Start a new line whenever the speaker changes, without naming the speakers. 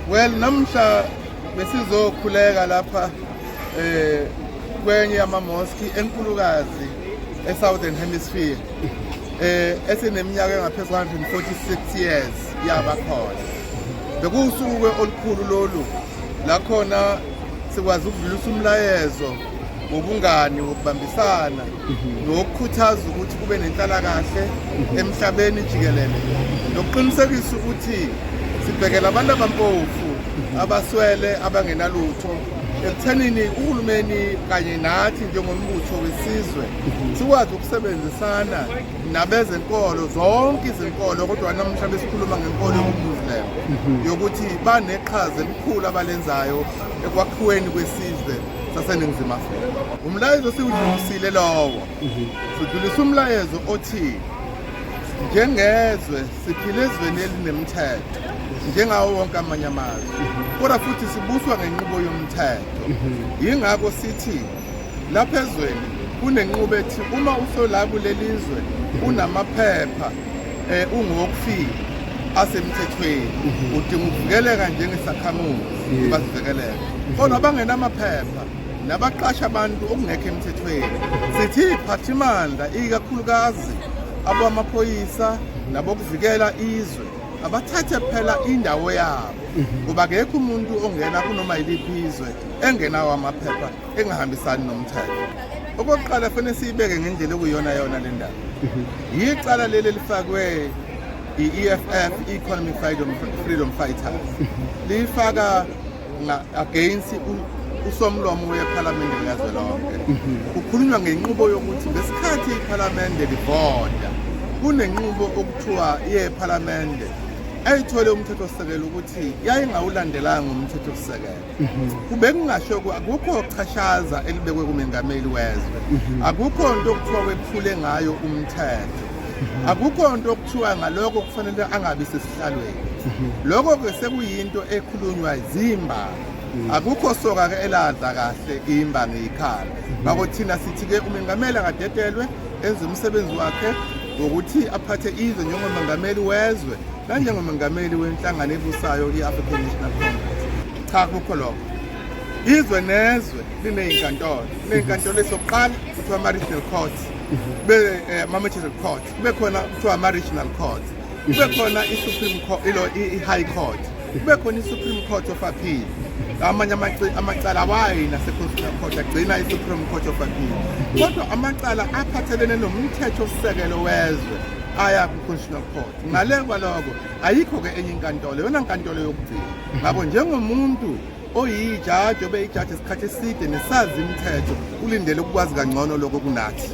Well, namhla besizokhuleka lapha kwenye yama-mosque enkulukazi e-Southern Hemisphere esineminyaka engaphezu kwa-146 years yaba khona. Bekuwusuku olukhulu lolu la khona sikwazi ukudlulisa umlayezo wobungani wokubambisana nokukhuthaza ukuthi kube nenhlalakahle emhlabeni jikelele nokuqinisekisa ukuthi sibhekela abantu abampofu abaswele abangenalutho ekuthenini uhulumeni kanye nathi njengombutho wesizwe sikwazi ukusebenzisana nabezenkolo zonke izinkolo kodwa namhla besikhuluma ngenkolo yobuMuslim yokuthi baneqhaza elikhulu abalenzayo ekwakhiweni kwesizwe saseNingizimu Afrika. Umlayezo siwudlulisile lowo sidlulisa umlayezo othi njengezwe siphile ezweni elinemthetho njengawo wonke amanye amazwe kodwa futhi sibuswa ngenqubo yomthetho. Yingakho sithi lapha ezweni kunenqubo ethi uma usola kulelizwe unamaphepha ungokufika asemthethweni udinga ukuvikeleka njengesakhamuzi basivikeleka. Kodwa bangenamaphepha nabaqasha abantu okungekho emthethweni sithi iphathimandla ikakhulukazi abamaphoyisa nabokuvikela izwe abathathe phela indawo yabo kuba akekho umuntu ongena kunoma yiliphi izwe engenawo amaphepha engahambisani nomthetho. Okokuqala fanele siyibeke ngendlela okuyona yona le ndaba. Yicala leli lifakwe i-EFF, Economic Freedom Fighters, lifaka against usomlomo wePhalamende likazwelonke. Kukhulunywa ngenqubo yokuthi ngesikhathi iPhalamende livota kunenqubo okuthiwa yePhalamende ayithole umthethosisekelo ukuthi yayingawulandelanga umthethosisekelo. Kube kungasho akukho ukuchashaza elibekwe kumengameli wezwe, akukho into okuthiwa wephule ngayo umthetho, akukho into okuthiwa ngaloko kufanele angabi sesihlalweni. Lokho ke sekuyinto ekhulunywa zimbali. Akukho soka ke eladla kahle imbangi yikhala. Ngakho thina sithi ke umengameli akadedelwe enze umsebenzi wakhe ukuthi aphathe izwe njengomengameli wezwe nanjengomengameli wenhlangano ebusayo i-African National Congress. Cha akukho lokho. Izwe nezwe lineyinkantolo. Kuneyinkantolo esokuqala kuthiwa ama-regional courts, kube ama-magistrate courts, kube khona kuthiwa ama-regional courts, kube khona i-Supreme Court, i-High Court, kube khona i-Supreme Court of Appeal. Amanye amacala awayi nase-Constitutional Court agcina i-Supreme Court of Appeal. Kodwa amacala aphathelene nomthethosisekelo wezwe aya ku-Constitutional Court. Ngale kwaloko ayikho-ke enye inkantolo, yona nkantolo yokugcina. Ngakho njengomuntu oyijaji obeyijaji isikhathi eside nesazi imithetho ulindele ukwazi kangcono lokho kunathi.